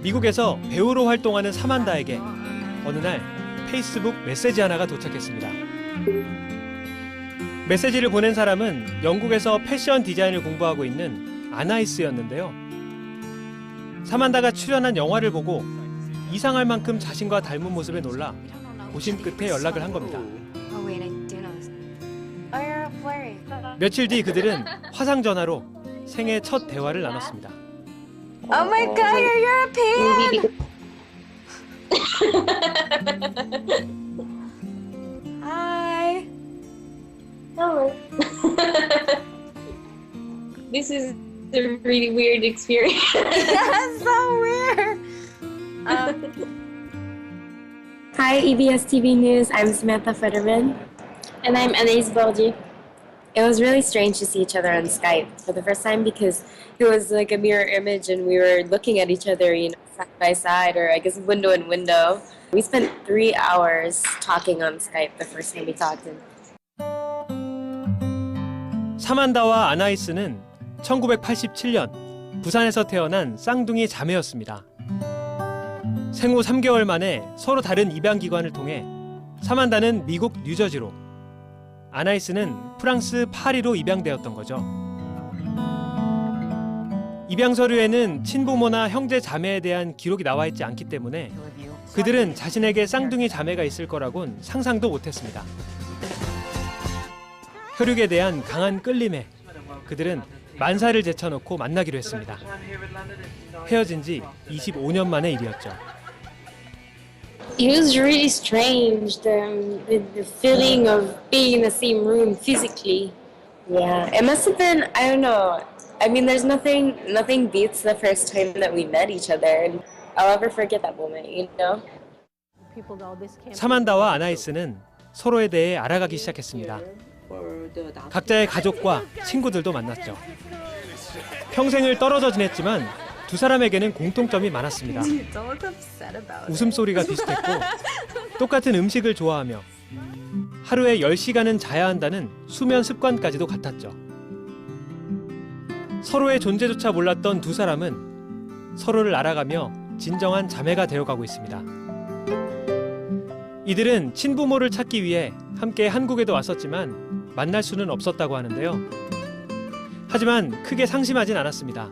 미국에서 배우로 활동하는 사만다에게 어느 날 페이스북 메시지 하나가 도착했습니다. 메시지를 보낸 사람은 영국에서 패션 디자인을 공부하고 있는 아나이스였는데요. 사만다가 출연한 영화를 보고 이상할 만큼 자신과 닮은 모습에 놀라 고심 끝에 연락을 한 겁니다. 며칠 뒤 그들은 화상 전화로 생애 첫 대화를 나눴습니다. Oh my God, you're European! Hi. Hello. This is a really weird experience. That's so weird. Hi, EBS TV News. I'm Samantha Fetterman. And I'm Anais Borgi. It was really strange to see each other on Skype for the first time because it was like a mirror image and we were looking at each other, side by side, or I guess window in window. We spent 3 hours talking on Skype the first time we talked. 사만다와 아나이스는 1987년 부산에서 태어난 쌍둥이 자매였습니다. 생후 3개월 만에 서로 다른 입양기관을 통해 사만다는 미국 뉴저지로, 아나이스는 프랑스 파리로 입양되었던 거죠. 입양 서류에는 친부모나 형제 자매에 대한 기록이 나와 있지 않기 때문에 그들은 자신에게 쌍둥이 자매가 있을 거라곤 상상도 못했습니다. 혈육에 대한 강한 끌림에 그들은 만사를 제쳐놓고 만나기로 했습니다. 헤어진 지 25년 만의 일이었죠. It was really strange, the feeling of being in the same room physically. Yeah, it must have been, I don't know. I mean, there's nothing beats the first time that we met each other. And I'll never forget that moment, 사만다와 아나이스는 서로에 대해 알아가기 시작했습니다. 각자의 가족과 친구들도 만났죠. 평생을 떨어져 지냈지만 두 사람에게는 공통점이 많았습니다. 웃음소리가 비슷했고 똑같은 음식을 좋아하며 하루에 10시간은 자야 한다는 수면 습관까지도 같았죠. 서로의 존재조차 몰랐던 두 사람은 서로를 알아가며 진정한 자매가 되어가고 있습니다. 이들은 친부모를 찾기 위해 함께 한국에도 왔었지만 만날 수는 없었다고 하는데요. 하지만 크게 상심하진 않았습니다.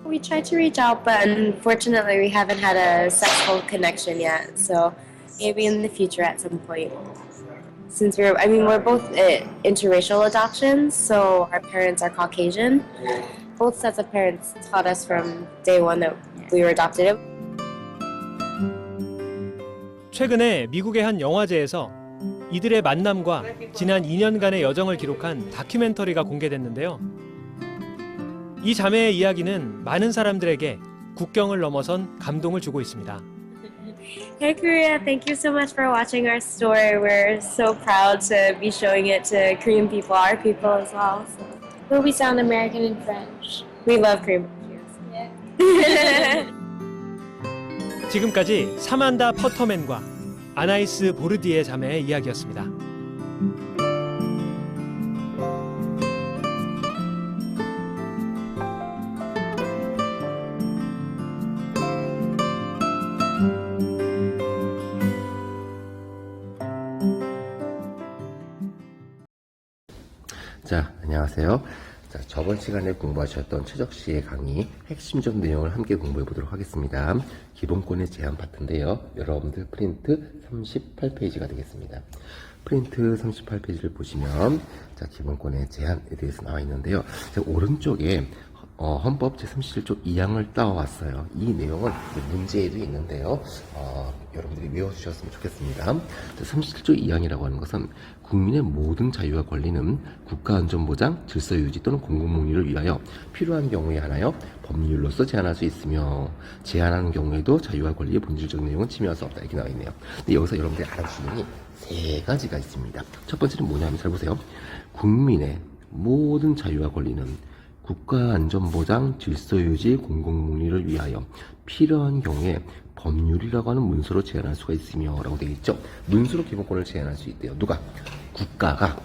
We tried to reach out, but unfortunately we haven't had a successful connection yet. So maybe in the future at some point. Since we're both interracial adoptions, so our parents are Caucasian. Both sets of parents taught us from day one that we were adopted. 최근에 미국의 한 영화제에서 이들의 만남과 지난 2년간의 여정을 기록한 다큐멘터리가 공개됐는데요. 이 자매의 이야기는 많은 사람들에게 국경을 넘어선 감동을 주고 있습니다. Hey Korea, thank you so much for watching our story. We're so proud to be showing it to Korean people, our people as well. So. Will we sound American in French? We love Korean. 지금까지 사만다 퍼터맨과 아나이스 보르디에 자매의 이야기였습니다. 자, 안녕하세요. 자, 저번 시간에 공부하셨던 최적 씨의 강의 핵심적 내용을 함께 공부해 보도록 하겠습니다. 기본권의 제한 파트인데요. 여러분들 프린트 38페이지가 되겠습니다. 프린트 38페이지를 보시면 자, 기본권의 제한에 대해서 나와 있는데요. 자, 오른쪽에 헌법 제37조 2항을 따와왔어요. 이 내용은 문제에도 있는데요. 여러분들이 외워주셨으면 좋겠습니다. 37조 2항이라고 하는 것은 국민의 모든 자유와 권리는 국가안전보장, 질서유지 또는 공공복리를 위하여 필요한 경우에 하나여 법률로서 제한할 수 있으며 제한하는 경우에도 자유와 권리의 본질적 내용은 침해할 수 없다. 이렇게 나와 있네요. 근데 여기서 여러분들이 알아주시는 세 가지가 있습니다. 첫 번째는 뭐냐면 잘 보세요. 국민의 모든 자유와 권리는 국가안전보장, 질서유지, 공공복리를 위하여 필요한 경우에 법률이라고 하는 문서로 제한할 수가 있으며 라고 되어 있죠. 문서로 기본권을 제한할 수 있대요. 누가? 국가가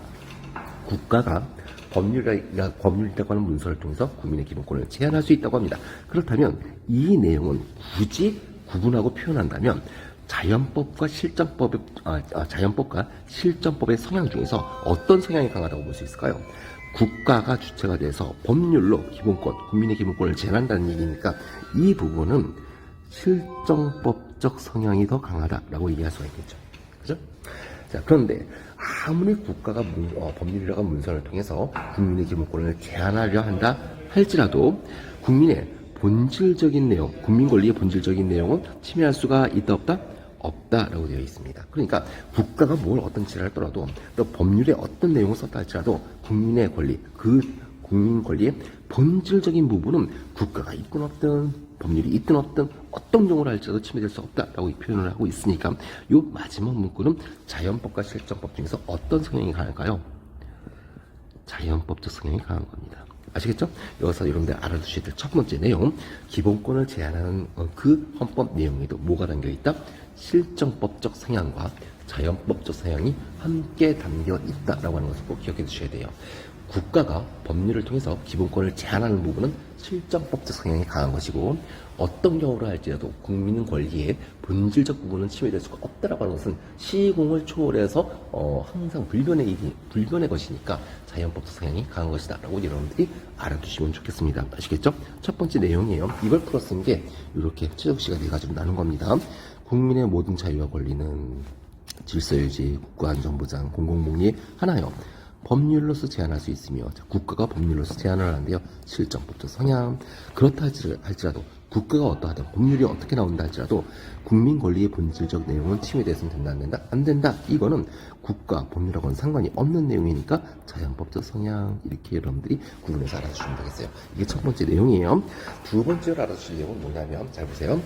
법률이라고 하는 문서를 통해서 국민의 기본권을 제한할 수 있다고 합니다. 그렇다면 이 내용은 굳이 구분하고 표현한다면 자연법과 실정법의 성향 중에서 어떤 성향이 강하다고 볼 수 있을까요? 국가가 주체가 돼서 법률로 기본권, 국민의 기본권을 제한한다는 얘기니까 이 부분은 실정법적 성향이 더 강하다라고 얘기할 수가 있겠죠. 그죠? 자, 그런데 아무리 국가가 법률이라고 하는 문서를 통해서 국민의 기본권을 제한하려 한다 할지라도 국민의 본질적인 내용, 국민 권리의 본질적인 내용은 침해할 수가 있다 없다? 없다라고 되어 있습니다. 그러니까 국가가 뭘 어떤 짓을 하더라도 또 법률에 어떤 내용을 썼다 할지라도 국민의 권리, 그 국민 권리의 본질적인 부분은 국가가 있든 없든 법률이 있든 없든 어떤 경우를 할지라도 침해될 수 없다라고 표현을 하고 있으니까 요 마지막 문구는 자연법과 실정법 중에서 어떤 성향이 강할까요? 자연법적 성향이 강한 겁니다. 아시겠죠? 여기서 여러분들 알아두셔야 될 첫 번째 내용, 기본권을 제한하는 그 헌법 내용에도 뭐가 담겨있다? 실정법적 성향과 자연법적 성향이 함께 담겨 있다라고 하는 것을 꼭 기억해 두셔야 돼요. 국가가 법률을 통해서 기본권을 제한하는 부분은 실정법적 성향이 강한 것이고 어떤 경우를 할지라도 국민 권리의 본질적 부분은 침해될 수가 없다라고 하는 것은 시공을 초월해서 항상 불변의 것이니까 자연법적 성향이 강한 것이다 라고 여러분들이 알아두시면 좋겠습니다. 아시겠죠? 첫 번째 내용이에요. 이걸 풀어쓴 게 이렇게 최적시가 네 가지로 나눈 겁니다. 국민의 모든 자유와 권리는 질서유지, 국가안전보장, 공공복리 하나요. 법률로서 제한할 수 있으며 국가가 법률로서 제한을 하는데요. 실정법적 성향. 그렇다 할지라도 국가가 어떠하든 법률이 어떻게 나온다 할지라도 국민 권리의 본질적 내용은 침해돼서는 된다 안 된다? 안 된다. 이거는 국가 법률하고는 상관이 없는 내용이니까 자연법적 성향 이렇게 여러분들이 구분해서 알아주시면 되겠어요. 이게 첫 번째 내용이에요. 두 번째로 알아주실 내용은 뭐냐면 잘 보세요.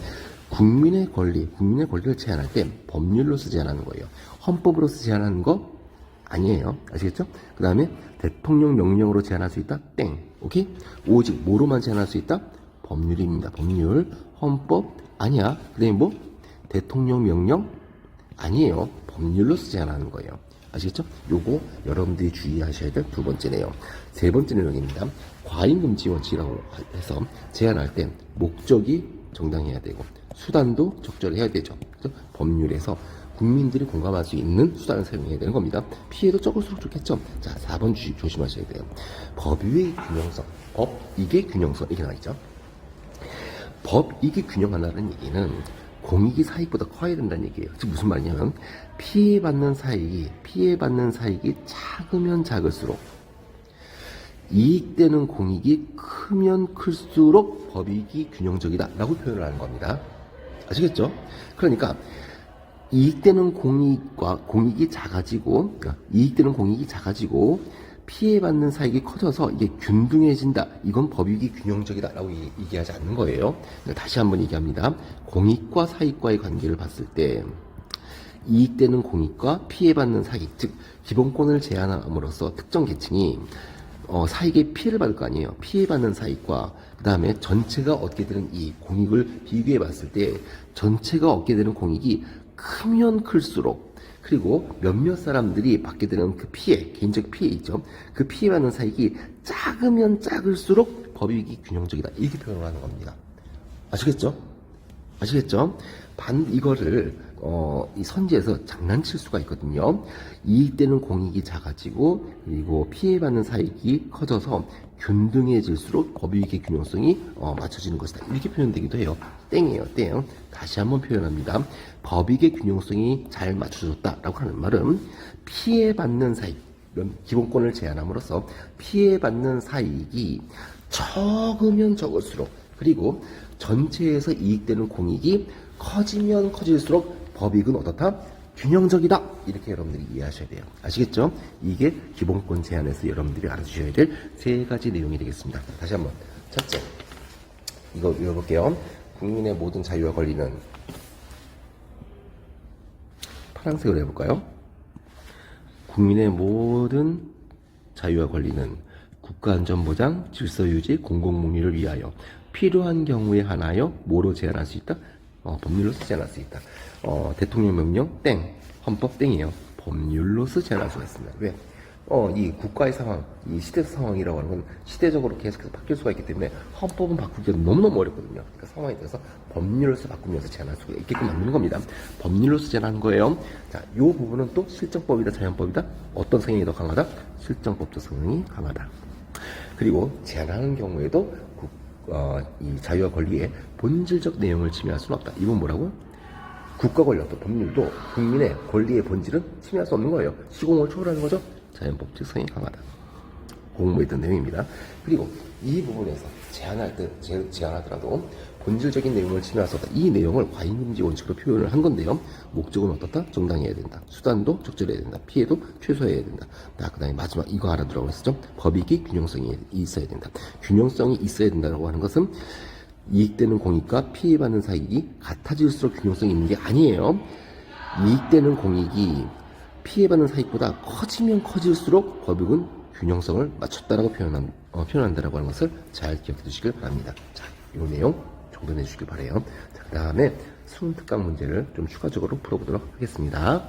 국민의 권리를 제한할 때 법률로서 제한하는 거예요. 헌법으로서 제한하는 거 아니에요. 아시겠죠? 그 다음에 대통령 명령으로 제한할 수 있다? 땡. 오케이? 오직 뭐로만 제한할 수 있다? 법률입니다. 법률. 헌법 아니야. 그 다음에 뭐? 대통령 명령 아니에요. 법률로서 제한하는 거예요. 아시겠죠? 요거 여러분들이 주의하셔야 될 두 번째 내용. 세 번째 내용입니다. 과잉금지 원칙이라고 해서 제한할 때 목적이 정당해야 되고 수단도 적절해야 되죠. 그렇죠? 법률에서 국민들이 공감할 수 있는 수단을 사용해야 되는 겁니다. 피해도 적을수록 좋겠죠. 자, 4번 조심하셔야 돼요. 법의 균형성, 법익의 균형성 이게 나와있죠. 법익이 균형하다는 얘기는 공익이 사익보다 커야 된다는 얘기예요. 즉 무슨 말이냐면 피해받는 사익이 작으면 작을수록 이익되는 공익이 크면 클수록 법익이 균형적이다 라고 표현을 하는 겁니다. 아시겠죠? 그러니까 이익되는 공익이 작아지고 피해받는 사익이 커져서 이게 균등해진다. 이건 법익이 균형적이다 라고 얘기하지 않는 거예요. 다시 한번 얘기합니다. 공익과 사익과의 관계를 봤을 때 이익되는 공익과 피해받는 사익, 즉 기본권을 제한함으로써 특정 계층이 사익의 피해를 받을 거 아니에요. 피해받는 사익과 그 다음에 전체가 얻게 되는 이 공익을 비교해 봤을 때 전체가 얻게 되는 공익이 크면 클수록 그리고 몇몇 사람들이 받게 되는 그 피해, 개인적 피해 있죠. 그 피해받는 사익이 작으면 작을수록 법익이 균형적이다. 이렇게 표현을 하는 겁니다. 아시겠죠? 이거를 이 선지에서 장난칠 수가 있거든요. 이익되는 공익이 작아지고 그리고 피해받는 사익이 커져서 균등해질수록 법익의 균형성이 맞춰지는 것이다. 이렇게 표현되기도 해요. 땡이에요, 땡. 다시 한번 표현합니다. 법익의 균형성이 잘 맞춰졌다라고 하는 말은 피해받는 사익, 기본권을 제한함으로써 피해받는 사익이 적으면 적을수록 그리고 전체에서 이익되는 공익이 커지면 커질수록 법익은 어떻다? 균형적이다. 이렇게 여러분들이 이해하셔야 돼요. 아시겠죠? 이게 기본권 제한에서 여러분들이 알아주셔야 될 세 가지 내용이 되겠습니다. 다시 한번. 첫째, 이거 읽어볼게요. 국민의 모든 자유와 권리는 파란색으로 해볼까요? 국민의 모든 자유와 권리는 국가안전보장, 질서유지, 공공복리를 위하여 필요한 경우에 하나여 뭐로 제한할 수 있다? 법률로서 제한할 수 있다. 대통령 명령 땡, 헌법 땡이에요. 법률로서 제한할 수가 있습니다. 왜? 이 국가의 상황, 이 시대 상황이라고 하는 건 시대적으로 계속해서 바뀔 수가 있기 때문에 헌법은 바꾸기가 너무너무 어렵거든요. 그러니까 상황에 대해서 법률로서 바꾸면서 제한할 수가 있게끔 만드는 겁니다. 법률로서 제한하는 거예요. 자, 이 부분은 또 실정법이다, 자연법이다. 어떤 성향이 더 강하다? 실정법적 성향이 강하다. 그리고 제한하는 경우에도 이 자유와 권리의 본질적 내용을 침해할 수는 없다. 이건 뭐라고? 국가 권리 어떤 법률도 국민의 권리의 본질은 침해할 수 없는 거예요. 시공을 초월하는 거죠. 자연법적 성향이 강하다. 공부했던 내용입니다. 그리고 이 부분에서 제한하더라도 본질적인 내용을 침해할 수 없다. 이 내용을 과잉금지 원칙으로 표현을 한 건데요. 목적은 어떻다? 정당해야 된다. 수단도 적절해야 된다. 피해도 최소화해야 된다. 그 다음에 마지막 이거 알아두라고 했었죠. 법익이 균형성이 있어야 된다. 균형성이 있어야 된다고 하는 것은 이익되는 공익과 피해받는 사익이 같아질수록 균형성이 있는 게 아니에요. 이익되는 공익이 피해받는 사익보다 커지면 커질수록 법익은 균형성을 맞췄다라고 표현한다라고 하는 것을 잘 기억해 두시길 바랍니다. 자, 이 내용 정돈해 주시길 바라요. 자, 그 다음에 수능 특강 문제를 좀 추가적으로 풀어보도록 하겠습니다.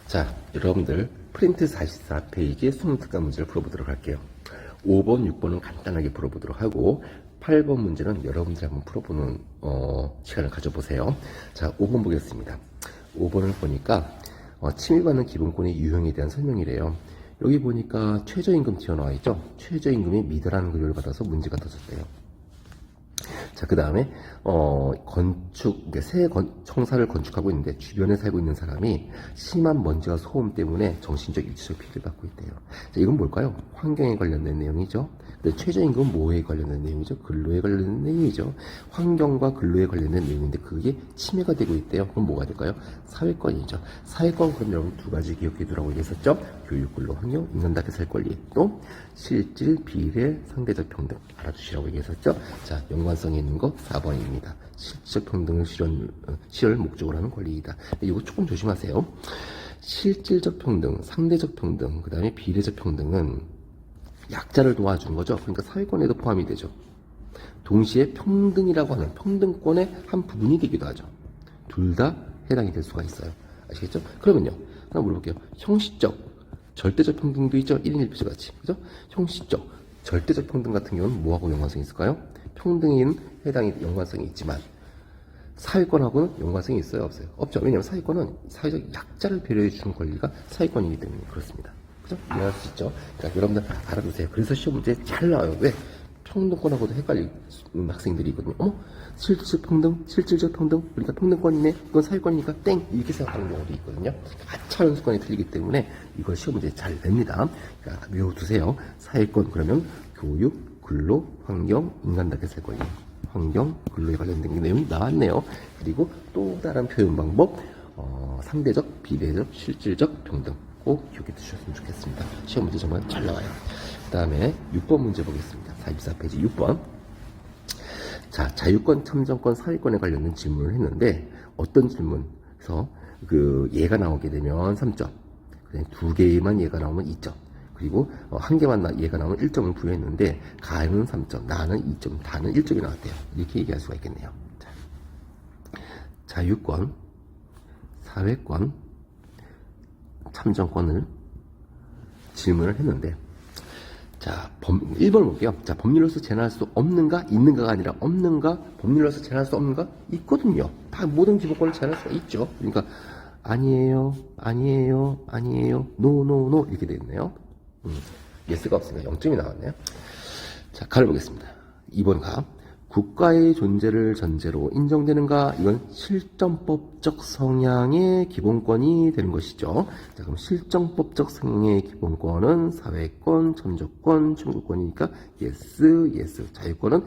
자, 여러분들 프린트 44페이지의 수능 특강 문제를 풀어보도록 할게요. 5번, 6번은 간단하게 풀어보도록 하고 8번 문제는 여러분들이 한번 풀어보는 시간을 가져보세요. 자, 5번 보겠습니다. 5번을 보니까 침해받는 기본권의 유형에 대한 설명이래요. 여기 보니까 최저임금 튀어나와 있죠. 최저임금이 미달하는 급여를 받아서 문제가 터졌대요. 자, 그 다음에 새 청사를 건축하고 있는데 주변에 살고 있는 사람이 심한 먼지와 소음 때문에 정신적 일시적 피해를 받고 있대요. 자, 이건 뭘까요? 환경에 관련된 내용이죠. 근데 최저임금은 뭐에 관련된 내용이죠? 근로에 관련된 내용이죠. 환경과 근로에 관련된 내용인데 그게 침해가 되고 있대요. 그럼 뭐가 될까요? 사회권이죠. 사회권, 그럼 여러분 두 가지 기억해 두라고 얘기했었죠. 교육, 근로, 환경, 인간답게 살 권리, 또 실질, 비례, 상대적 평등 알아두시라고 얘기했었죠. 자, 연관성이 있는 거 4번입니다. 실질적 평등을 실현 목적으로 하는 권리이다. 이거 조금 조심하세요. 실질적 평등, 상대적 평등, 그 다음에 비례적 평등은 약자를 도와주는 거죠. 그러니까 사회권에도 포함이 되죠. 동시에 평등이라고 하는 평등권의 한 부분이 되기도 하죠. 둘 다 해당이 될 수가 있어요. 아시겠죠? 그러면요, 하나 물어볼게요. 형식적, 절대적 평등도 있죠. 1인 1표제 같이. 그죠? 형식적, 절대적 평등 같은 경우는 뭐하고 연관성이 있을까요? 평등인 해당이 연관성이 있지만 사회권하고는 연관성이 있어요, 없어요? 없죠. 왜냐하면 사회권은 사회적 약자를 배려해 주는 권리가 사회권이기 때문에 그렇습니다. 그죠? 이해할 수 있죠? 그러니까 여러분들 알아두세요. 그래서 시험 문제 잘 나와요. 왜? 평등권하고도 헷갈리는 학생들이 있거든요. 실질적 평등, 실질적 평등, 그러니까 평등권이네, 이건 사회권이니까 땡, 이렇게 생각하는 경우도 있거든요. 하차원 수권이 틀리기 때문에 이걸 시험 문제 잘 냅니다. 그러니까 외워두세요. 사회권, 그러면 교육, 근로, 환경, 인간답게 살 권리. 환경, 근로에 관련된 내용이 나왔네요. 그리고 또 다른 표현 방법, 상대적, 비례적, 실질적 평등. 꼭 기억해 두셨으면 좋겠습니다. 시험 문제 정말 잘 나와요. 그 다음에 6번 문제 보겠습니다. 44페이지 6번. 자, 자유권, 참정권, 사회권에 관련된 질문을 했는데, 어떤 질문에서 그 예가 나오게 되면 3점, 그다음에 2개만 예가 나오면 2점, 그리고 1개만 예가 나오면 1점을 부여했는데, 가는 3점, 나는 2점, 다는 1점이 나왔대요. 이렇게 얘기할 수가 있겠네요. 자, 자유권, 사회권, 참정권을 질문을 했는데, 자, 1번 볼게요. 자, 법률로서 제한할 수 없는가? 있는가가 아니라 없는가? 법률로서 제한할 수 없는가? 있거든요. 다 모든 기본권을 제한할 수가 있죠. 그러니까 아니에요, 아니에요, 아니에요, 노, 노, 노 이렇게 되어 있네요. 예스가 없으니까 0점이 나왔네요. 자, 가를 보겠습니다. 2번 가. 국가의 존재를 전제로 인정되는가? 이건 실정법적 성향의 기본권이 되는 것이죠. 자, 그럼 실정법적 성향의 기본권은 사회권, 참정권, 청구권이니까 yes, yes. 자유권은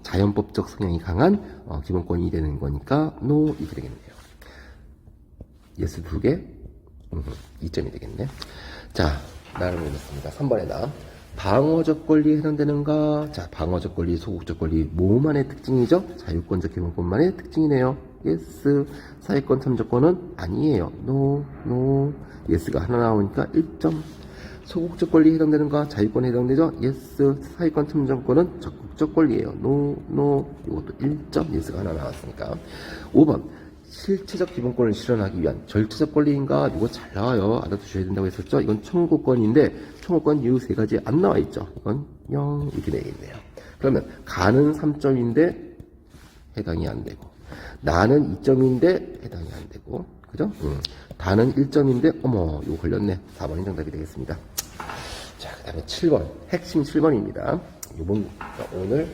자연법적 성향이 강한 기본권이 되는 거니까 no 이렇게 되겠네요. yes 2개, 2점이 되겠네. 자, 나를 보겠습니다. 3번에 나. 방어적 권리에 해당되는가? 자, 방어적 권리, 소극적 권리, 뭐만의 특징이죠? 자유권적 기본권만의 특징이네요. yes. 사회권, 참정권은 아니에요. no, no. yes가 하나 나오니까 1점. 소극적 권리에 해당되는가? 자유권에 해당되죠? yes. 사회권, 참정권은 적극적 권리예요. no, no. 이것도 1점. yes가 하나 나왔으니까. 5번. 실체적 기본권을 실현하기 위한 절대적 권리인가? 이거 잘 나와요. 알아두셔야 된다고 했었죠? 이건 청구권인데 청구권 이유 3가지 안 나와 있죠. 이건 0 이렇게 되겠네요. 그러면 가는 3점인데 해당이 안 되고, 나는 2점인데 해당이 안 되고, 그죠? 다는 1점인데 어머 이거 걸렸네. 4번이 정답이 되겠습니다. 자, 그 다음에 7번 핵심 7번입니다. 이번 오늘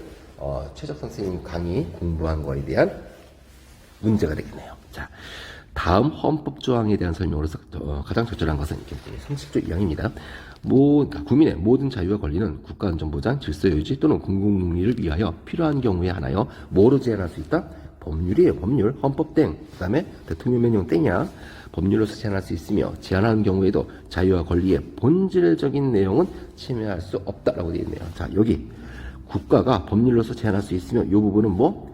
최적 선생님 강의 공부한 거에 대한 문제가 되겠네요. 자, 다음 헌법 조항에 대한 설명으로서 가장 적절한 것은 이렇게 30조 2항입니다. 국민의 모든 자유와 권리는 국가안전보장, 질서유지 또는 공공복리를 위하여 필요한 경우에 하나여 뭐로 제한할 수 있다? 법률이에요. 법률. 헌법 땡. 그 다음에 대통령 명령 땡이야. 법률로서 제한할 수 있으며 제한하는 경우에도 자유와 권리의 본질적인 내용은 침해할 수 없다라고 되어 있네요. 자, 여기 국가가 법률로서 제한할 수 있으며 이 부분은 뭐?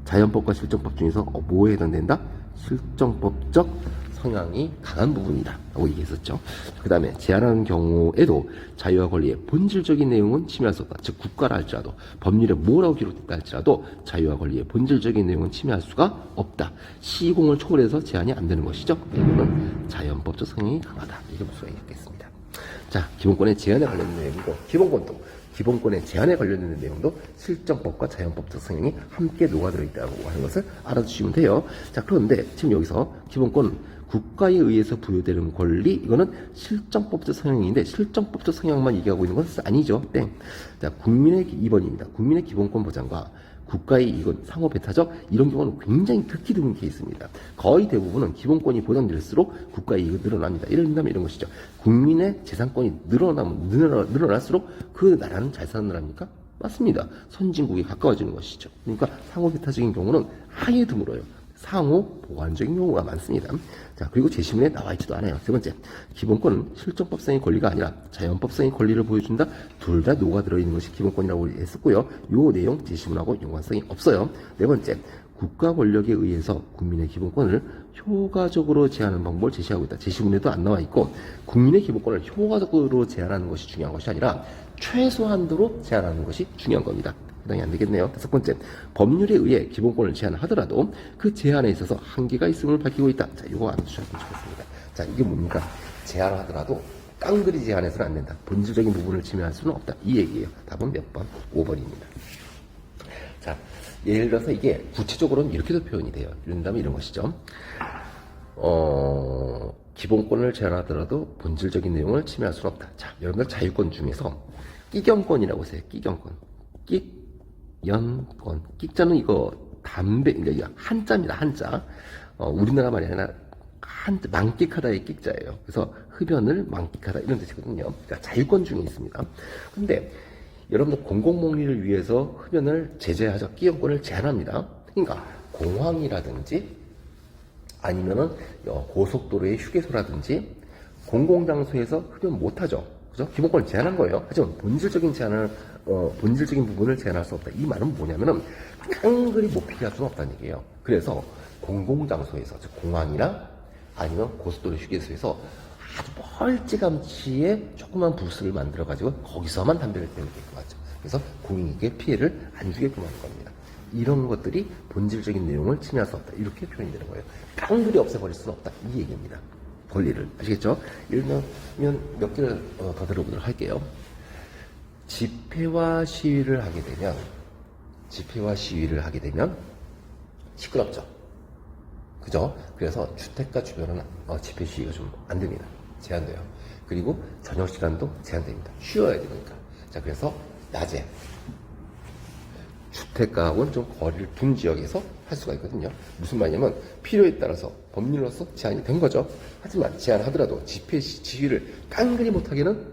자연법과 실정법 중에서 뭐에 해당된다? 실정법적 성향이 강한 부분이다 라고 얘기했었죠. 그 다음에 제한하는 경우에도 자유와 권리의 본질적인 내용은 침해할 수 없다. 즉 국가라 할지라도 법률에 뭐라고 기록됐다 할지라도 자유와 권리의 본질적인 내용은 침해할 수가 없다. 시공을 초월해서 제한이 안 되는 것이죠. 이거는 자연법적 성향이 강하다. 이렇게 볼 수가 있겠습니다. 자, 기본권의 제한에 관련된 내용이고, 기본권의 제한에 관련된 내용도 실정법과 자연법적 성향이 함께 녹아들어 있다고 하는 것을 알아두시면 돼요. 자, 그런데 지금 여기서 기본권 국가에 의해서 부여되는 권리, 이거는 실정법적 성향인데 실정법적 성향만 얘기하고 있는 것은 아니죠. 땡. 자, 2번입니다. 국민의 기본권 보장과 국가의 이건 상호 배타적 이런 경우는 굉장히 극히 드문 케이스입니다. 거의 대부분은 기본권이 보장될수록 국가의 이익은 늘어납니다. 예를 들면 이런 것이죠. 국민의 재산권이 늘어날수록 그 나라는 잘 사는 나라입니까? 맞습니다. 선진국에 가까워지는 것이죠. 그러니까 상호 배타적인 경우는 아예 드물어요. 상호 보완적인 경우가 많습니다. 자, 그리고 제시문에 나와 있지도 않아요. 세 번째, 기본권은 실정법상의 권리가 아니라 자연법상의 권리를 보여준다. 둘 다 녹아들어 있는 것이 기본권이라고 했었고요. 요 내용 제시문하고 연관성이 없어요. 네 번째, 국가 권력에 의해서 국민의 기본권을 효과적으로 제한하는 방법을 제시하고 있다. 제시문에도 안 나와 있고, 국민의 기본권을 효과적으로 제한하는 것이 중요한 것이 아니라 최소한도로 제한하는 것이 중요한 겁니다. 해당이 안 되겠네요. 다섯 번째, 법률에 의해 기본권을 제한하더라도 그 제한에 있어서 한계가 있음을 밝히고 있다. 자, 이거 알아두셨으면 좋겠습니다. 자, 이게 뭡니까? 제한하더라도 깡그리 제한해서는 안 된다. 본질적인 부분을 침해할 수는 없다. 이 얘기예요. 답은 몇 번? 5번입니다. 자, 예를 들어서 이게 구체적으로는 이렇게도 표현이 돼요. 이런 다음에 이런 것이죠. 기본권을 제한하더라도 본질적인 내용을 침해할 수는 없다. 자, 여러분들 자유권 중에서 끼경권이라고 하세요. 끼경권. 끼연권. 끼자는 이거 담배, 그러니까 한자입니다. 한자. 우리나라 말이 아니라 만끽하다의 끼자예요. 그래서 흡연을 만끽하다 이런 뜻이거든요. 그러니까 자유권 중에 있습니다. 근데 여러분들 공공복리를 위해서 흡연을 제재하죠. 끼연권을 제한합니다. 그러니까 공항이라든지 아니면은 고속도로의 휴게소라든지 공공장소에서 흡연 못하죠. 그죠? 기본권을 제한한 거예요. 하지만 본질적인 제한을 본질적인 부분을 제한할 수 없다. 이 말은 뭐냐면은 깡그리 못 피게 할 수는 없다는 얘기예요. 그래서 공공장소에서 즉 공항이나 아니면 고속도로 휴게소에서 아주 멀찌감치에 조그만 부스를 만들어가지고 거기서만 담배를 피우게끔 하죠. 그래서 공익에 피해를 안 주게끔 하는 겁니다. 이런 것들이 본질적인 내용을 침해할 수 없다. 이렇게 표현이 되는 거예요. 깡그리 없애버릴 수는 없다. 이 얘기입니다. 권리를. 아시겠죠? 예를 들면 몇 개를 더 들어보도록 할게요. 집회와 시위를 하게 되면 시끄럽죠. 그죠? 그래서 주택가 주변은 집회 시위가 좀 안 됩니다. 제한돼요. 그리고 저녁 시간도 제한됩니다. 쉬어야 되니까. 자, 그래서 낮에 주택가하고는 좀 거리를 둔 지역에서 할 수가 있거든요. 무슨 말이냐면 필요에 따라서 법률로서 제한이 된 거죠. 하지만 제한하더라도 집회 시위를 깡그리 못하게는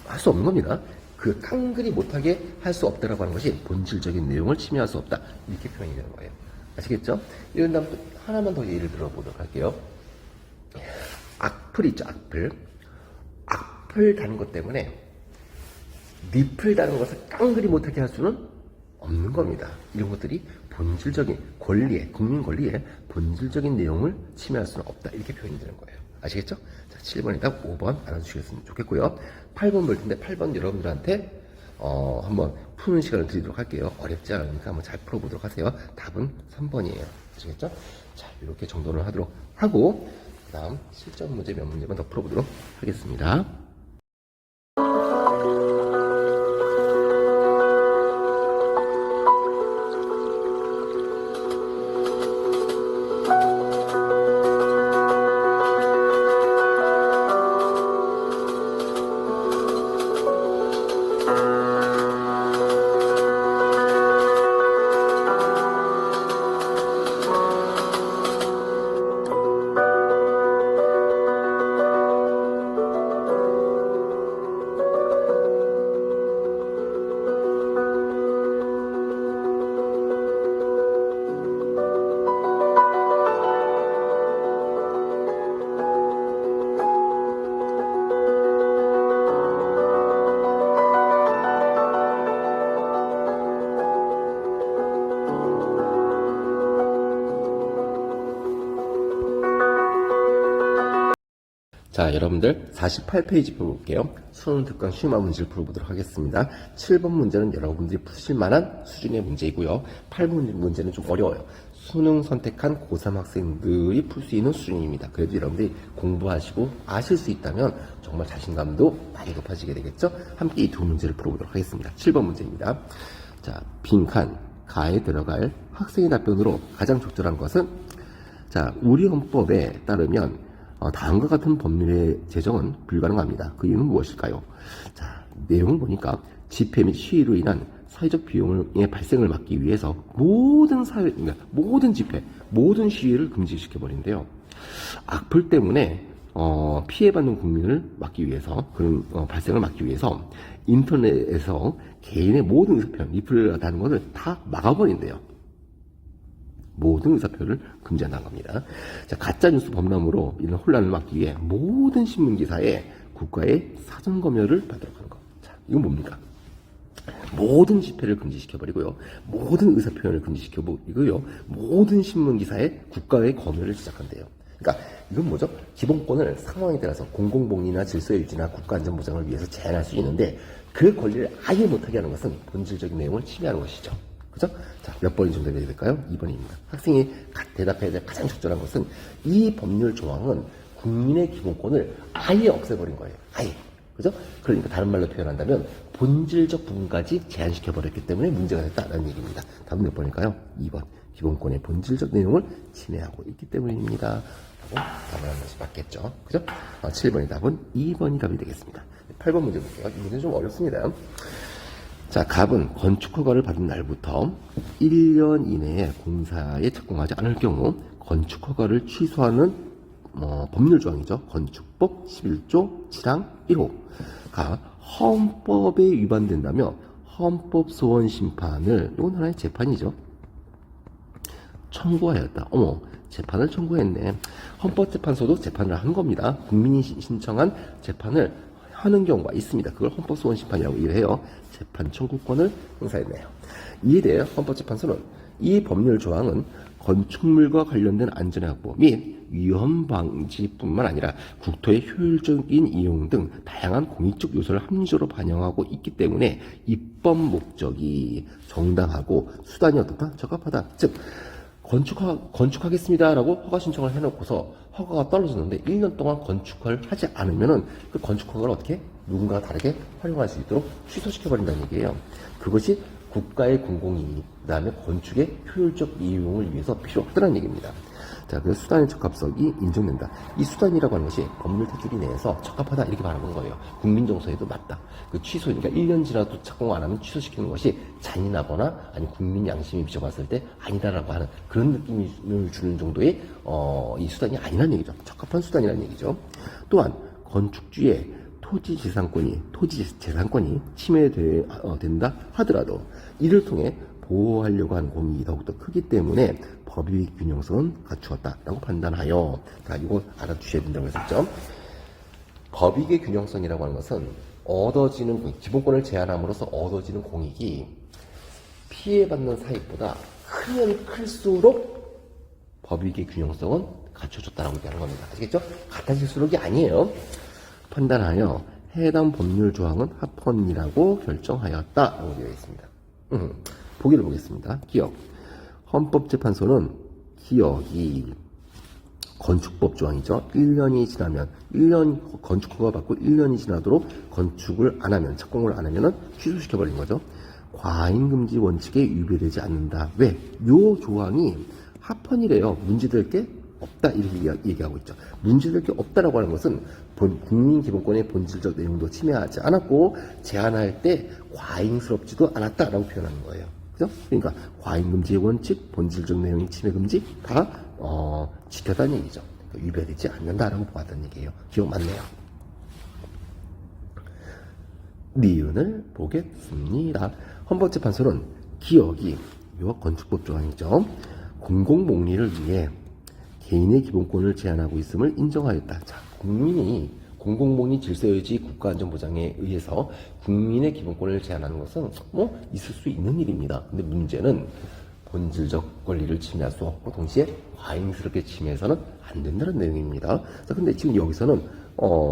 할 수 없는 겁니다. 그 깡그리 못하게 할 수 없다라고 하는 것이 본질적인 내용을 침해할 수 없다. 이렇게 표현이 되는 거예요. 아시겠죠? 이런 다음 또 하나만 더 예를 들어보도록 할게요. 악플 있죠, 악플. 악플 다는 것 때문에 니플 다는 것을 깡그리 못하게 할 수는 없는 겁니다. 이런 것들이 본질적인 권리에, 국민 권리에 본질적인 내용을 침해할 수는 없다. 이렇게 표현이 되는 거예요. 아시겠죠? 자, 7번에다 5번 알아주시겠으면 좋겠고요. 8번 볼 텐데 8번 여러분들한테 한번 푸는 시간을 드리도록 할게요. 어렵지 않으니까 한번 잘 풀어보도록 하세요. 답은 3번이에요. 아시겠죠? 자, 이렇게 정도를 하도록 하고 그 다음 실전 문제 몇 문제만 더 풀어보도록 하겠습니다. 자, 여러분들 48페이지 풀어볼게요. 수능 특강 심화 문제를 풀어보도록 하겠습니다. 7번 문제는 여러분들이 푸실 만한 수준의 문제이고요. 8번 문제는 좀 어려워요. 수능 선택한 고3 학생들이 풀 수 있는 수준입니다. 그래도 여러분들이 공부하시고 아실 수 있다면 정말 자신감도 많이 높아지게 되겠죠. 함께 이 두 문제를 풀어보도록 하겠습니다. 7번 문제입니다. 자, 빈칸 가에 들어갈 학생의 답변으로 가장 적절한 것은, 자, 우리 헌법에 따르면 다음과 같은 법률의 제정은 불가능합니다. 그 이유는 무엇일까요? 자, 내용을 보니까 집회 및 시위로 인한 사회적 비용의 발생을 막기 위해서 모든 모든 집회, 모든 시위를 금지시켜버린대요. 악플 때문에 피해받는 국민을 막기 위해서, 그런 발생을 막기 위해서 인터넷에서 개인의 모든 의사표현, 리플하다는 것을 다 막아버린대요. 모든 의사표현을 금지한다는 겁니다. 자, 가짜뉴스 범람으로 이런 혼란을 막기 위해 모든 신문기사에 국가의 사전 검열을 받도록 하는 것. 자, 이건 뭡니까? 모든 집회를 금지시켜버리고요. 모든 의사표현을 금지시켜버리고요. 모든 신문기사에 국가의 검열을 시작한대요. 그러니까 이건 뭐죠? 기본권을 상황에 따라서 공공복리나 질서의 유지나 국가안전보장을 위해서 제한할 수 있는데 그 권리를 아예 못하게 하는 것은 본질적인 내용을 침해하는 것이죠. 그죠? 자, 몇 번이 정답이 될까요? 2번입니다. 학생이 대답해야 될 가장 적절한 것은 이 법률 조항은 국민의 기본권을 아예 없애버린 거예요. 아예. 그죠? 그러니까 다른 말로 표현한다면 본질적 부분까지 제한시켜버렸기 때문에 문제가 됐다는 얘기입니다. 다음 몇 번일까요? 2번. 기본권의 본질적 내용을 침해하고 있기 때문입니다. 하고 답을 한 번씩 맞겠죠. 그죠? 7번이 답은 2번이 답이 되겠습니다. 8번 문제 볼게요. 이 문제는 좀 어렵습니다. 자, 갑은 건축 허가를 받은 날부터 1년 이내에 공사에 착공하지 않을 경우 건축 허가를 취소하는 법률 조항이죠. 건축법 11조 7항 1호가 헌법에 위반된다며 헌법 소원 심판을, 이건 하나의 재판이죠, 청구하였다. 어머, 재판을 청구했네. 헌법재판소도 재판을 한 겁니다. 국민이 신청한 재판을 하는 경우가 있습니다. 그걸 헌법소원심판이라고 이해해요. 재판 청구권을 행사했네요. 이에 대해 헌법재판소는 이 법률 조항은 건축물과 관련된 안전의 확보 및 위험 방지뿐만 아니라 국토의 효율적인 이용 등 다양한 공익적 요소를 합리적으로 반영하고 있기 때문에 입법 목적이 정당하고 수단이 어떻다? 적합하다. 즉 건축하겠습니다라고 허가 신청을 해놓고서 허가가 떨어졌는데 1년 동안 건축을 하지 않으면은 그 건축 허가를 어떻게 누군가가 다르게 활용할 수 있도록 취소시켜버린다는 얘기예요. 그것이 국가의 공공이익, 그 다음에 건축의 효율적 이용을 위해서 필요 없다는 얘기입니다. 자, 그래서 수단의 적합성이 인정된다. 이 수단이라고 하는 것이 법률 테두리 내에서 적합하다 이렇게 말하는 거예요. 국민정서에도 맞다. 그 취소, 그러니까 1년 지나도 착공 안 하면 취소시키는 것이 잔인하거나 아니 국민 양심이 비춰봤을 때 아니다라고 하는 그런 느낌을 주는 정도의 이 수단이 아니라는 얘기죠. 적합한 수단이라는 얘기죠. 또한 건축주의 토지재산권이 침해된다 하더라도 이를 통해 보호하려고 하는 공익이 더욱더 크기 때문에 법의 균형성은 갖추었다라고 판단하여, 자, 이거 알아두셔야 된다고 했었죠. 법익의 균형성이라고 하는 것은 기본권을 제한함으로써 얻어지는 공익이 피해받는 사익보다 크면 클수록 법익의 균형성은 갖춰졌다라고 얘기하는 겁니다. 아시겠죠? 같아질수록이 아니에요. 판단하여 해당 법률 조항은 합헌이라고 결정하였다라고 되어 있습니다. 보기를 보겠습니다. 기억. 헌법재판소는 기억이 건축법 조항이죠. 1년이 지나면 1년 건축 허가 받고 1년이 지나도록 건축을 안 하면, 착공을 안 하면은 취소시켜버린 거죠. 과잉금지 원칙에 위배되지 않는다. 왜? 요 조항이 합헌이래요. 문제될 게 없다 이렇게 얘기하고 있죠. 문제될 게 없다라고 하는 것은 국민 기본권의 본질적 내용도 침해하지 않았고 제한할 때 과잉스럽지도 않았다라고 표현하는 거예요. 그죠? 그러니까 과잉금지의 원칙, 본질적 내용의 침해금지 다 지켰다는 얘기죠. 그러니까 위배되지 않는다라고 보았다는 얘기예요. 기억 맞네요. 니은을 보겠습니다. 헌법재판소는 기억이 요 건축법 조항이죠. 공공복리를 위해 개인의 기본권을 제한하고 있음을 인정하였다. 자, 국민이 공공복리 질서유지 국가안전보장에 의해서 국민의 기본권을 제한하는 것은 있을 수 있는 일입니다. 근데 문제는 본질적 권리를 침해할 수 없고 동시에 과잉스럽게 침해해서는 안 된다는 내용입니다. 자, 근데 지금 여기서는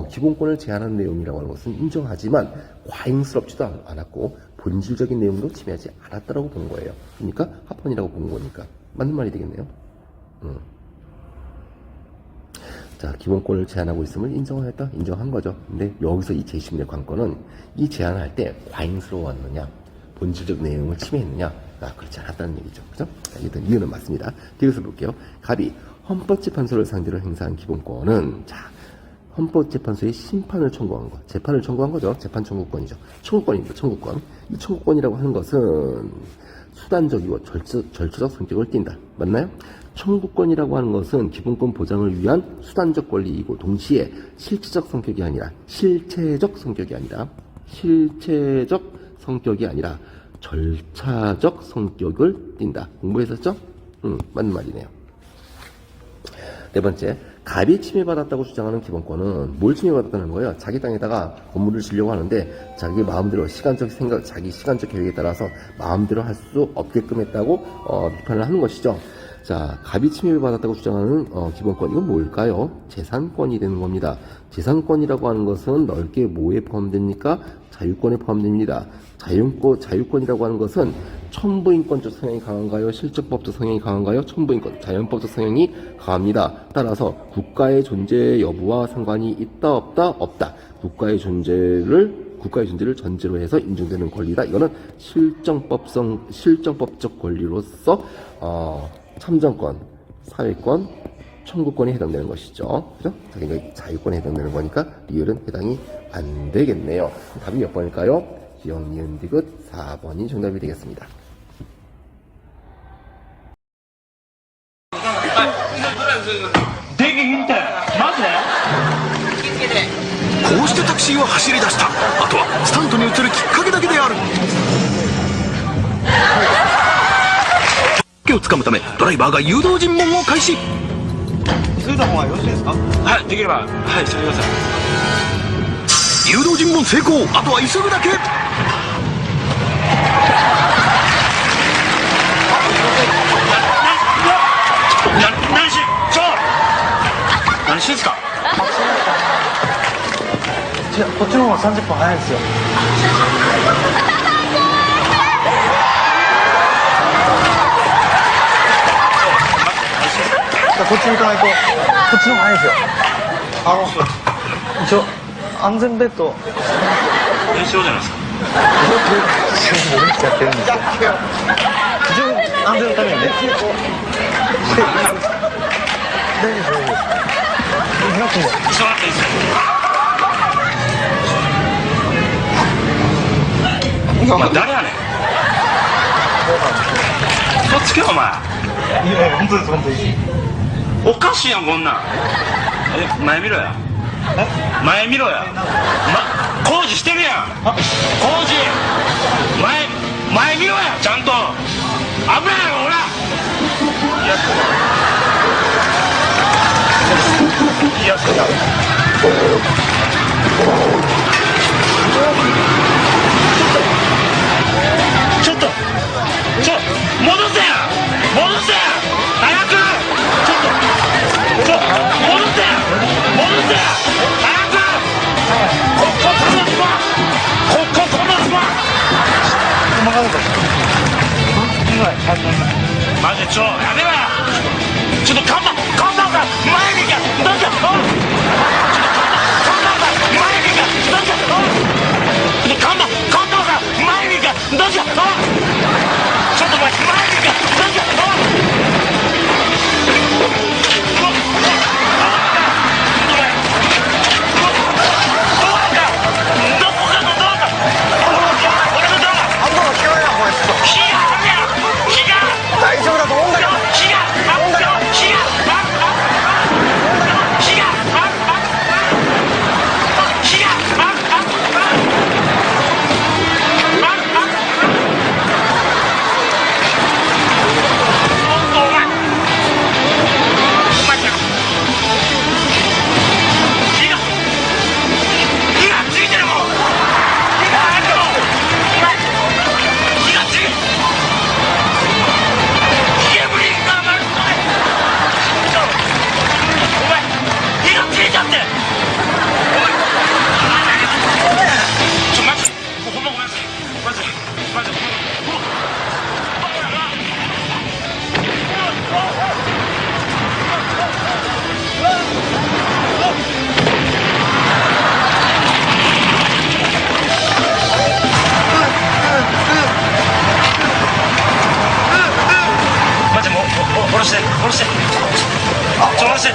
기본권을 제한하는 내용이라고 하는 것은 인정하지만 과잉스럽지도 않았고 본질적인 내용도 침해하지 않았다라고 본 거예요. 그러니까 합헌이라고 본 거니까 맞는 말이 되겠네요. 자, 기본권을 제한하고 있음을 인정하였다? 인정한 거죠. 근데 여기서 이 제11의 관건은 이 제한할 때 과잉스러웠느냐, 본질적 내용을 침해했느냐, 그렇지 않았다는 얘기죠. 그죠? 자, 일단 이유는 맞습니다. 뒤에서 볼게요. 갑이 헌법재판소를 상대로 행사한 기본권은, 자, 헌법재판소에 심판을 청구한 거, 재판을 청구한 거죠. 재판 청구권이죠. 청구권입니다. 청구권. 이 청구권이라고 하는 것은 수단적이고 절차적 성격을 띈다. 맞나요? 청구권이라고 하는 것은 기본권 보장을 위한 수단적 권리이고 동시에 실체적 성격이 아니라 절차적 성격을 띈다. 공부했었죠? 맞는 말이네요. 네 번째, 갑이 침해받았다고 주장하는 기본권은 뭘 침해받았다는 거예요? 자기 땅에다가 건물을 지려고 하는데 자기 마음대로 자기 시간적 계획에 따라서 마음대로 할 수 없게끔 했다고 비판을 하는 것이죠. 자, 갑이 침해를 받았다고 주장하는 기본권, 이건 뭘까요? 재산권이 되는 겁니다. 재산권이라고 하는 것은 넓게 뭐에 포함됩니까? 자유권에 포함됩니다. 자유권이라고 하는 것은 천부인권적 성향이 강한가요? 실적법적 성향이 강한가요? 천부인권, 자연법적 성향이 강합니다. 따라서 국가의 존재 여부와 상관이 있다, 없다, 없다. 국가의 존재를 전제로 해서 인정되는 권리다. 이거는 실정법적 권리로서 참정권, 사회권, 청구권에 해당되는 것이죠. 그죠? 자기가 자유권에 해당되는 거니까 리을은 해당이 안 되겠네요. 답이 몇 번일까요? 기억, 니은, 디귿 4번이 정답이 되겠습니다. こうしてタクシーは走り出した。あとはスタントに移るきっかけだけである。手をつかむためドライバーが誘導尋問を開始。急いだ方がよろしいですか？はい、できれば、はい、してください。誘導尋問成功。あとは急ぐだけ。何しちょ何してんすか？違う、こっちの方が30分早いんですよ。こっちに行かないと、こっちの方が早いんですよ。一応安全ベッド練習じゃないですか。やってるんですよ。一応安全のためにね。大丈夫です。いなくても。急がなくていいですよ。お前誰やねん。そっちけお前。いや本当です本当に。おかしいやんこんなん。前見ろや。前見ろや。工事してるやん。工事。前見ろやちゃんと。危ないやろほら。いや。いや。ちょっと戻せや戻せや早くちょっと戻せや早くこのスパマジでやめろやちょっと看板が前に行けどうぞ看板が前に行けどうぞ看板が前に行けどうぞちょっと前に行けどうぞ大丈夫だと思うんだけど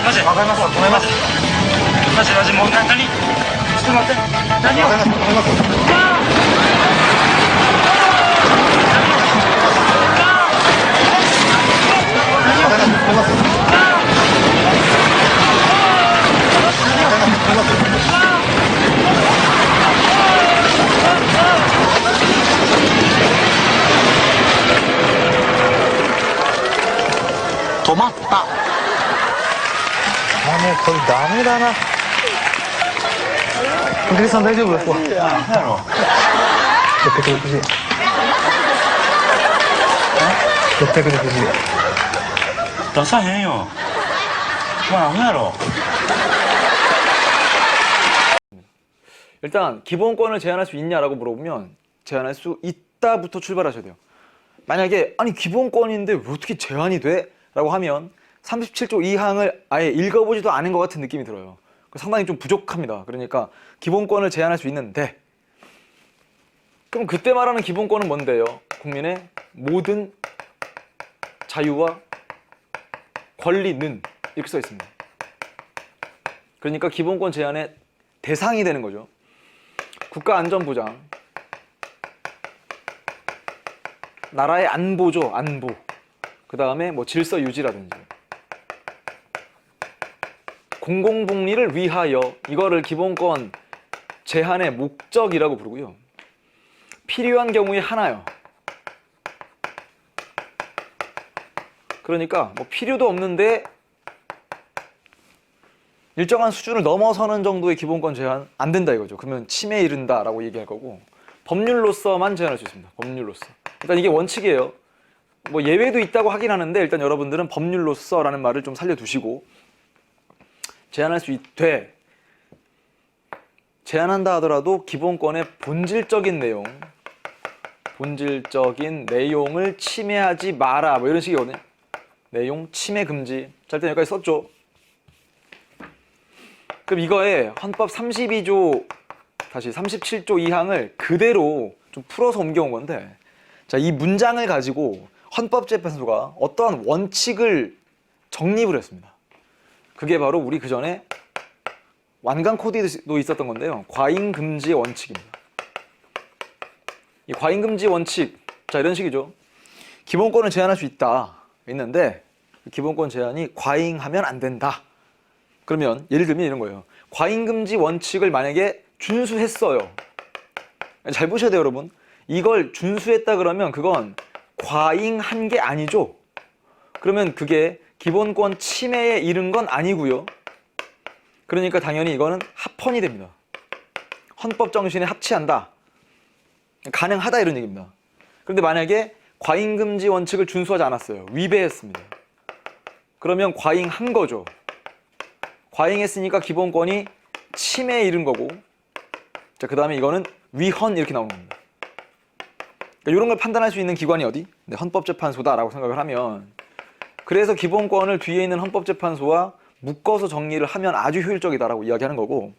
マジでわかります止めますマジもう何ちょっと待って何を止めます止まったもうこれダメだな。お客さん大丈夫ですか。660円。660円。出さへんよ。お前アホやろ。 일단 기본권을 제한할 수 있냐라고 물어보면 제한할 수 있다부터 출발하셔야 돼요. 만약에 아니 기본권인데 왜 어떻게 제한이 돼? 라고 하면 37조 2항을 아예 읽어보지도 않은 것 같은 느낌이 들어요. 상당히 좀 부족합니다. 그러니까 기본권을 제한할 수 있는데, 그럼 그때 말하는 기본권은 뭔데요? 국민의 모든 자유와 권리는 이렇게 써 있습니다. 그러니까 기본권 제한의 대상이 되는 거죠. 국가안전보장, 나라의 안보죠, 안보. 그 다음에 뭐 질서 유지라든지 공공복리를 위하여, 이거를 기본권 제한의 목적이라고 부르고요. 필요한 경우에 하나요. 그러니까 뭐 필요도 없는데 일정한 수준을 넘어서는 정도의 기본권 제한 안 된다 이거죠. 그러면 침해에 이른다라고 얘기할 거고, 법률로서만 제한할 수 있습니다. 법률로서. 일단 이게 원칙이에요. 뭐 예외도 있다고 하긴 하는데 일단 여러분들은 법률로서라는 말을 좀 살려두시고, 제한할 수 있되, 제한한다 하더라도 기본권의 본질적인 내용을 침해하지 마라, 뭐 이런 식이거든요. 내용 침해 금지. 자, 일단 여기까지 썼죠. 그럼 이거에 헌법 37조 2항을 그대로 좀 풀어서 옮겨온 건데, 자, 이 문장을 가지고 헌법재판소가 어떠한 원칙을 정립을 했습니다. 그게 바로 우리 그 전에 완강 코드에도 있었던 건데요. 과잉금지 원칙입니다. 이 과잉금지 원칙, 자, 이런 식이죠. 기본권을 제한할 수 있다 있는데, 기본권 제한이 과잉하면 안 된다. 그러면 예를 들면 이런 거예요. 과잉금지 원칙을 만약에 준수했어요. 잘 보셔야 돼요, 여러분. 이걸 준수했다 그러면 그건 과잉한 게 아니죠. 그러면 그게 기본권 침해에 이른 건 아니고요. 그러니까 당연히 이거는 합헌이 됩니다. 헌법 정신에 합치한다. 가능하다 이런 얘기입니다. 그런데 만약에 과잉금지 원칙을 준수하지 않았어요. 위배했습니다. 그러면 과잉한 거죠. 과잉했으니까 기본권이 침해에 이른 거고, 자, 그 다음에 이거는 위헌 이렇게 나오는 겁니다. 그러니까 이런 걸 판단할 수 있는 기관이 어디? 네, 헌법재판소다라고 생각을 하면, 그래서 기본권을 뒤에 있는 헌법재판소와 묶어서 정리를 하면 아주 효율적이다라고 이야기하는 거고,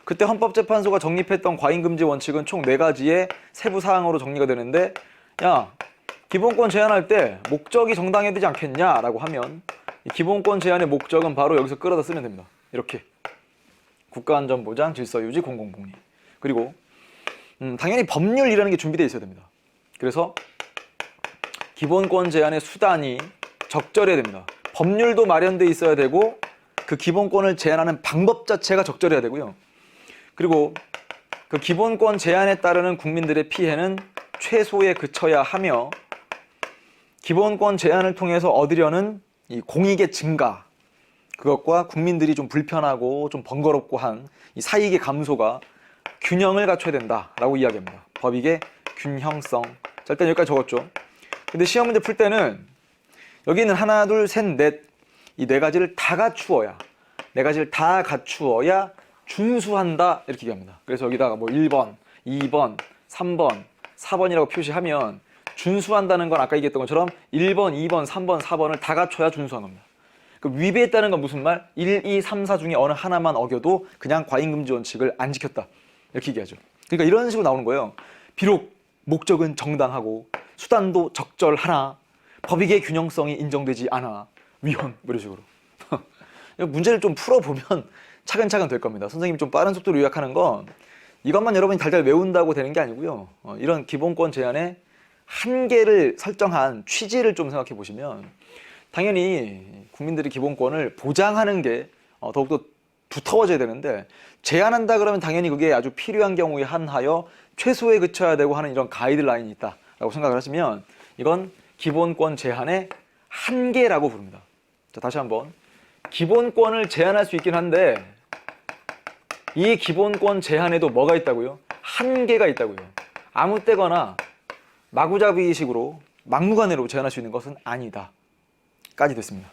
그때 헌법재판소가 정립했던 과잉금지 원칙은 총 4가지의 세부 사항으로 정리가 되는데, 야, 기본권 제한할 때 목적이 정당해야 되지 않겠냐라고 하면 이 기본권 제한의 목적은 바로 여기서 끌어다 쓰면 됩니다. 이렇게 국가안전보장, 질서유지, 공공복리. 그리고 당연히 법률이라는 게 준비되어 있어야 됩니다. 그래서 기본권 제한의 수단이 적절해야 됩니다. 법률도 마련되어 있어야 되고, 그 기본권을 제한하는 방법 자체가 적절해야 되고요. 그리고 그 기본권 제한에 따르는 국민들의 피해는 최소에 그쳐야 하며, 기본권 제한을 통해서 얻으려는 이 공익의 증가, 그것과 국민들이 좀 불편하고 좀 번거롭고 한 이 사익의 감소가 균형을 갖춰야 된다라고 이야기합니다. 법익의 균형성. 자, 일단 여기까지 적었죠. 근데 시험 문제 풀 때는 여기는 하나, 둘, 셋, 넷, 이 4가지를 다 갖추어야, 4가지를 다 갖추어야 준수한다 이렇게 얘기합니다. 그래서 여기다가 뭐 1번, 2번, 3번, 4번이라고 표시하면 준수한다는 건 아까 얘기했던 것처럼 1번, 2번, 3번, 4번을 다 갖춰야 준수한 겁니다. 위배했다는 건 무슨 말? 1, 2, 3, 4 중에 어느 하나만 어겨도 그냥 과잉금지 원칙을 안 지켰다 이렇게 얘기하죠. 그러니까 이런 식으로 나오는 거예요. 비록 목적은 정당하고 수단도 적절하나 법익의 균형성이 인정되지 않아 위헌, 뭐 이런 식으로. 문제를 좀 풀어보면 차근차근 될 겁니다. 선생님이 좀 빠른 속도로 요약하는 건 이것만 여러분이 달달 외운다고 되는 게 아니고요. 이런 기본권 제한의 한계를 설정한 취지를 좀 생각해 보시면, 당연히 국민들의 기본권을 보장하는 게 더욱더 두터워져야 되는데, 제한한다 그러면 당연히 그게 아주 필요한 경우에 한하여 최소에 그쳐야 되고 하는 이런 가이드라인이 있다라고 생각을 하시면 이건 기본권 제한의 한계라고 부릅니다. 자, 다시 한번. 기본권을 제한할 수 있긴 한데 이 기본권 제한에도 뭐가 있다고요? 한계가 있다고요. 아무 때거나 마구잡이식으로 막무가내로 제한할 수 있는 것은 아니다. 까지 됐습니다.